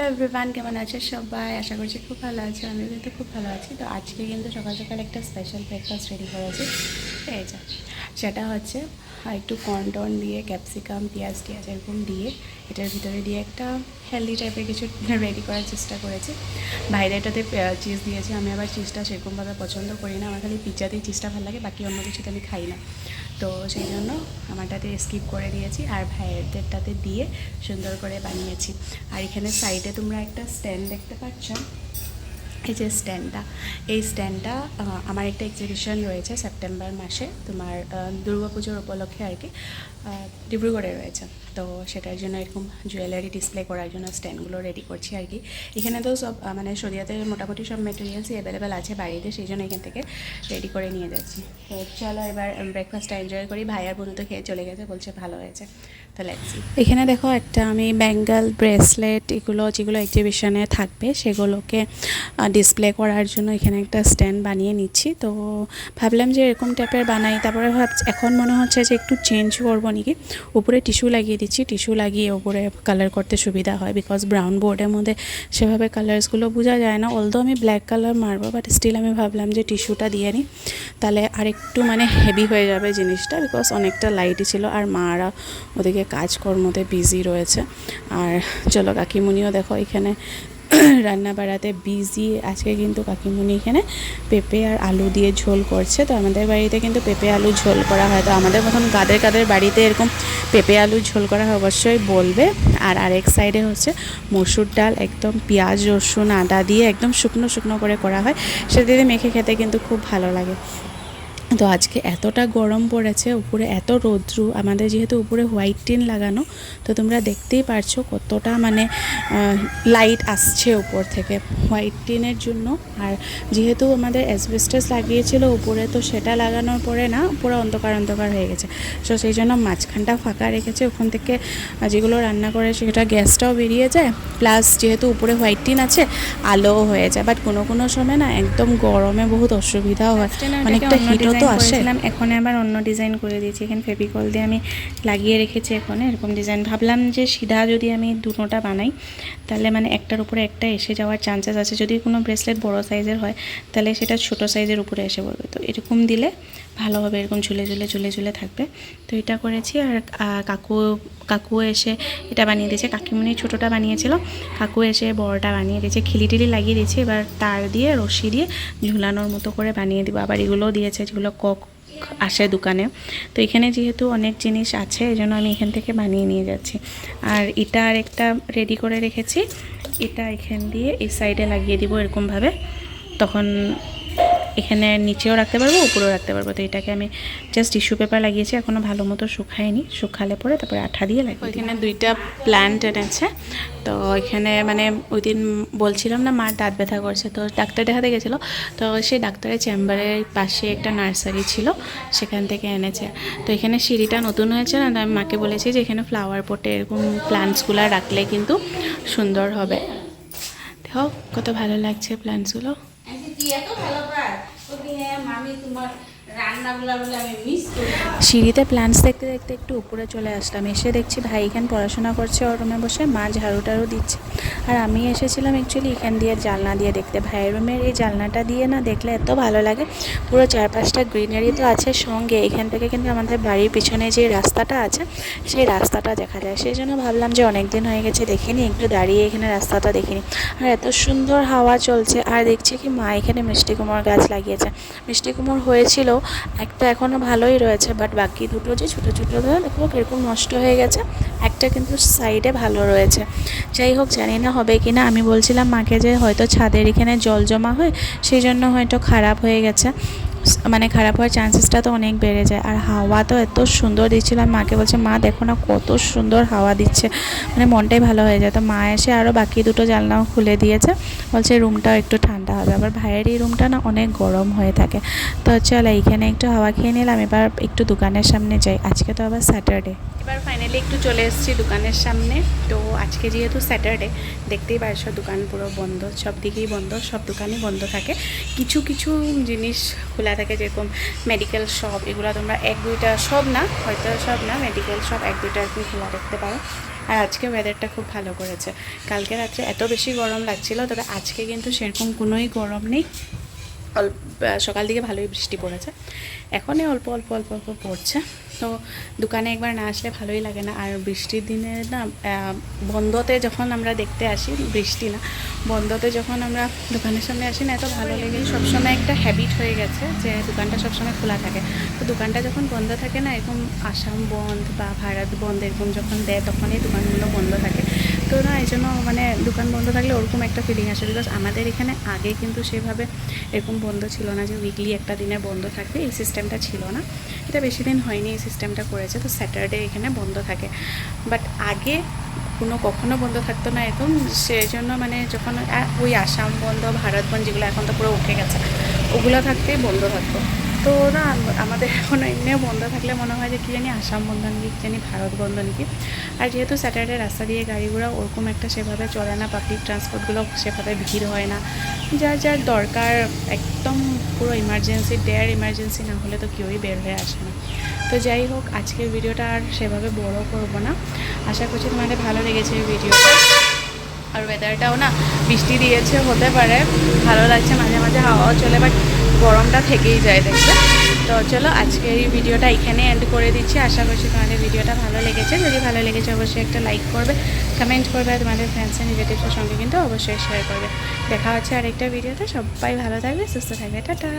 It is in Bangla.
হ্যালো এভরিওয়ান, কেমন আছে সবাই? আশা করছি খুব ভালো আছে। আমিও কিন্তু খুব ভালো আছি। তো আজকে কিন্তু সকাল সকাল একটা স্পেশাল ব্রেকফাস্ট রেডি করেছি। এই যে সেটা হচ্ছে একটু কর্ন দিয়ে ক্যাপসিকাম পেঁয়াজ এরকম দিয়ে এটার ভিতরে দিয়ে একটা হেলদি টাইপের কিছু রেডি করার চেষ্টা করেছি। বাইরে এটাতে চিজ দিয়েছি। আমি আবার চিজটা সেরকমভাবে পছন্দ করি না। আমার খালি পিৎজাতেই চিজটা ভালো লাগে, বাকি অন্য কিছুতে আমি খাই না। তো সেই জন্য আমারটাতে স্কিপ করে দিয়েছি আর ভাইয়েরদেরটাতে দিয়ে সুন্দর করে বানিয়েছি। আর এখানে সাইডে তোমরা একটা স্ট্যান্ড দেখতে পাচ্ছ। এই যে স্ট্যান্ডটা, এই স্ট্যান্ডটা আমার একটা এক্সিবিশন রয়েছে সেপ্টেম্বর মাসে, তোমার দুর্গাপুজোর উপলক্ষে আর কি, ডিব্রুগড়ে রয়েছে। তো সেটার জন্য এরকম জুয়েলারি ডিসপ্লে করার জন্য স্ট্যান্ডগুলো রেডি করছি আর কি। এখানে তো সব মানে সরিয়াতে মোটামুটি সব মেটেরিয়ালসই অ্যাভেলেবেল আছে বাড়িতে, সেই জন্য এখান থেকে রেডি করে নিয়ে যাচ্ছি। তো চলো এবার ব্রেকফাস্টটা এনজয় করি। ভাইয়ার বন্ধু তো খেয়ে চলে গেছে, বলছে ভালো হয়েছে। তো লেটস। এখানে দেখো একটা আমি ব্যাঙ্গল ব্রেসলেট এগুলো যেগুলো এক্সিবিশনে থাকবে সেগুলোকে ডিসপ্লে করার জন্য এখানে একটা স্ট্যান্ড বানিয়ে নিচ্ছি। তো ভাবলাম যে এরকম টাইপের বানাই, তারপরে এখন মনে হচ্ছে যে একটু চেঞ্জ করবো নাকি। উপরে টিস্যু লাগিয়ে দিচ্ছি, টিস্যু লাগিয়ে উপরে কালার করতে সুবিধা হয়, বিকজ ব্রাউন বোর্ডের মধ্যে সেভাবে কালার্সগুলো বোঝা যায় না। অলদো আমি ব্ল্যাক কালার মারবো, বাট স্টিল আমি ভাবলাম যে টিস্যুটা দিয়ে নিই, তাহলে আরেকটু মানে হেভি হয়ে যাবে জিনিসটা, বিকজ অনেকটা লাইটই ছিল আর মারা ওদিকে কাজকর্মতে বিজি রয়েছে। আর চলো কাকিমুনিও দেখো এখানে রান্না বাড়াতে বিজি আজকে। কিন্তু কাকিমুনি এখানে পেঁপে আর আলু দিয়ে ঝোল করছে। তো আমাদের বাড়িতে কিন্তু পেঁপে আলু ঝোল করা হয়। তো আমাদের মতন কাদের বাড়িতে এরকম পেঁপে আলু ঝোল করা হয় অবশ্যই বলবে। আর আরেক সাইডে হচ্ছে মসুর ডাল, একদম পেঁয়াজ রসুন আদা দিয়ে একদম শুকনো শুকনো করে করা হয়, সেটা দিয়ে মেখে খেতে কিন্তু খুব ভালো লাগে। তো আজকে এতটা গরম পড়েছে, উপরে এত রৌদ্র, আমাদের যেহেতু উপরে হোয়াইট টিন লাগানো, তো তোমরা দেখতেই পারছো কতটা মানে লাইট আসছে উপর থেকে হোয়াইট টিনের জন্য। আর যেহেতু আমাদের অ্যাসবেস্টস লাগিয়েছিল উপরে, তো সেটা লাগানোর পরে না পুরো অন্ধকার অন্ধকার হয়ে গেছে। তো সেই জন্য মাঝখানটা ফাঁকা রেখেছে, ওখান থেকে যেগুলো রান্না করে সেটা গ্যাসটাও বেরিয়ে যায়, প্লাস যেহেতু উপরে হোয়াইট টিন আছে আলোও হয়ে যায়। বাট কোনো সময় না একদম গরমে বহুত অসুবিধাও হয়, অনেকটা হিটও তো আসে। এখন আবার অন্য ডিজাইন করে দিয়েছি। এখানে ফেভিকল দিয়ে আমি লাগিয়ে রেখেছি এখন এরকম ডিজাইন। ভাবলাম যে সিধা যদি আমি দুটোটা বানাই তাহলে মানে একটার উপরে একটা এসে যাওয়ার চান্সেস আছে। যদি কোনো ব্রেসলেট বড় সাইজের হয় তাহলে সেটা ছোট সাইজের উপরে এসে পড়বে। তো এরকম দিলে ভালো হবে, এরকম ঝুলে থাকবে। তো এটা করেছি। আর কাকু এসে এটা বানিয়ে দিয়েছে। কাকিমুনি ছোটোটা বানিয়েছিল, কাকু এসে বড়টা বানিয়ে দিয়েছে। খিলি লাগিয়ে দিয়েছে, এবার তার দিয়ে রশি দিয়ে ঝুলানোর মতো করে বানিয়ে দিব। আবার এগুলোও দিয়েছে যেগুলো কক আসে দোকানে। তো এখানে যেহেতু অনেক জিনিস আছে এই জন্য আমি এখান থেকে বানিয়ে নিয়ে যাচ্ছি। আর এটা আর একটা রেডি করে রেখেছি, এটা এখান দিয়ে এই সাইডে লাগিয়ে দিব এরকমভাবে, তখন এখানে নিচেও রাখতে পারবো উপরেও রাখতে পারবো। তো এটাকে আমি জাস্ট টিস্যু পেপার লাগিয়েছি, এখনও ভালো মতো শুকায়নি, শুকালে পরে তারপরে আঠা দিয়ে লাগিয়ে। এখানে দুইটা প্ল্যান্ট এনেছে। তো এখানে মানে ওই দিন বলছিলাম না মার দাঁত ব্যথা করছে, তো ডাক্তার দেখাতে গেছিলো। তো সেই ডাক্তারের চেম্বারের পাশে একটা নার্সারি ছিল, সেখান থেকে এনেছে। তো এখানে সিঁড়িটা নতুন হয়েছে না, আমি মাকে বলেছি যে এখানে ফ্লাওয়ার পটে এরকম প্ল্যান্টসগুলো রাখলে কিন্তু সুন্দর হবে। দেখো কত ভালো লাগছে প্ল্যান্টসগুলো। সিঁড়িতে প্ল্যান্টস দেখতে দেখতে একটু উপরে চলে আসলাম। এসে দেখছি ভাই এখানে পড়াশোনা করছে ওর রুমে বসে, মা ঝাড়ু টাড়ু দিচ্ছে। আর আমি এসেছিলাম অ্যাকচুয়ালি এখান দিয়ে জানলা দিয়ে দেখতে। ভাইয়ের রুমের এই জানলাটা দিয়ে না দেখলে এত ভালো লাগে, পুরো চারপাশটা গ্রিনারি তো আছে সঙ্গে। এখান থেকে কিন্তু আমাদের বাড়ির পিছনে যে রাস্তাটা আছে সেই রাস্তাটা দেখা যায়। সেই জন্য ভাবলাম যে অনেক দিন হয়ে গেছে দেখিনি, একটু দাঁড়িয়ে এখানে রাস্তাটা দেখিনি। আর এত সুন্দর হাওয়া চলছে। আর দেখছি কি মা এখানে মিষ্টি কুমড়োর গাছ লাগিয়েছে। মিষ্টি কুমড়ো হয়েছিল একটা, এখনও ভালোই রয়েছে, বাট বাকি দুটো যে ছোটো দেখো এরকম নষ্ট হয়ে গেছে, একটা কিন্তু সাইডে ভালো রয়েছে। যাই হোক জানি না হবে কি না। আমি বলছিলাম মাকে যে হয়তো ছাদের এখানে জল জমা হয় সেই জন্য হয়তো খারাপ হয়ে গেছে, মানে খারাপ হওয়ার চান্সেসটা তো অনেক বেড়ে যায়। আর হাওয়া তো এত সুন্দর দিচ্ছিলাম, মাকে বলছে মা দেখো না কত সুন্দর হাওয়া দিচ্ছে, মানে মনটাই ভালো হয়ে যায়। তো মা এসে আরও বাকি দুটো জানলাও খুলে দিয়েছে, বলছে রুমটাও একটু ঠান্ডা হবে। আবার ভাইয়ের এই রুমটা না অনেক গরম হয়ে থাকে। তো চলো এইখানে একটু হাওয়া খেয়ে নিলাম, এবার একটু দোকানের সামনে যাই। আজকে তো আবার স্যাটারডে। এবার ফাইনালি একটু চলে এসেছি দোকানের সামনে। তো আজকে যেহেতু স্যাটারডে দেখতেই পারছো দোকান পুরো বন্ধ, সব দিকেই বন্ধ, সব দোকানই বন্ধ থাকে। কিছু জিনিস খোলা থাকে, যেরকম মেডিকেল শপ, এগুলো তোমরা এক দুইটা, সব না হয়তো সব না, মেডিকেল শপ এক দুইটা আর কি খোলা দেখতে পারো। আর আজকে ওয়েদারটা খুব ভালো করেছে। কালকে রাত্রে এত বেশি গরম লাগছিল, তবে আজকে কিন্তু সেরকম কোনোই গরম নেই। অল্প সকাল দিকে ভালোই বৃষ্টি পড়েছে, এখনই অল্প অল্প অল্প অল্প পড়ছে। তো দোকানে একবার না আসলে ভালোই লাগে না। আর বৃষ্টির দিনে না, বন্ধতে যখন আমরা দেখতে আসি, বৃষ্টি না বন্ধতে যখন আমরা দোকানের সামনে আসি না, এত ভালো লাগে। সবসময় একটা হ্যাবিট হয়ে গেছে যে দোকানটা সবসময় খোলা থাকে। তো দোকানটা যখন বন্ধ থাকে না, এরকম আসাম বন্ধ বা ভারত বন্ধ এরকম যখন দেয়, তখনই দোকানগুলো বন্ধ থাকে। তো না, এই জন্য মানে দোকান বন্ধ থাকলে ওরকম একটা ফিলিং আসে। বিকজ আমাদের এখানে আগে কিন্তু সেভাবে এরকম বন্ধ ছিল না যে উইকলি একটা দিনে বন্ধ থাকবে, এই সিস্টেমটা ছিল না। এটা বেশি দিন হয়নি এই সিস্টেমটা করেছে। তো স্যাটারডে এখানে বন্ধ থাকে, বাট আগে কখনো বন্ধ থাকতো না এরকম। সেই জন্য মানে যখন ওই আসাম বন্ধ, ভারত বন্ধ, যেগুলো এখন তো পুরো উঠে গেছে, ওগুলো থাকতেই বন্ধ থাকতো। তো না, আমাদের এখন এমনিও বন্ধ থাকলে মনে হয় যে কী জানি আসাম বন্ধ নাকি, কী জানি ভারত বন্ধ নাকি। আর যেহেতু স্যাটারডে রাস্তা দিয়ে গাড়িগুলো ওরকম একটা সেভাবে চলে না, পাবলিক ট্রান্সপোর্টগুলো সেভাবে ভিড় হয় না। যার যার দরকার, একদম পুরো ইমার্জেন্সি, ডেয়ার ইমার্জেন্সি না হলে তো কেউই বের হয়ে আসে না। তো যাই হোক, আজকের ভিডিওটা আর সেভাবে বড় করব না। আশা করছি তোমাদের ভালো লেগেছে এই ভিডিওটা। আর ওয়েদারটাও না বৃষ্টি দিয়েছে, হতে পারে ভালো লাগছে, মাঝে মাঝে হাওয়াও চলে, বাট গরমটা থেকেই যায় দেখবে। তো চলো, আজকে এই ভিডিওটা এখানে এন্ড করে দিচ্ছি। আশা করছি তোমাদের ভিডিওটা ভালো লেগেছে। যদি ভালো লেগেছে অবশ্যই একটা লাইক করবে, কমেন্ট করবে, আর তোমাদের ফ্রেন্ডস অ্যান্ড রিলেটিভসের সঙ্গে কিন্তু অবশ্যই শেয়ার করবে। দেখা হচ্ছে আরেকটা ভিডিওতে। সবাই ভালো থাকবে, সুস্থ থাকবে, টাটা।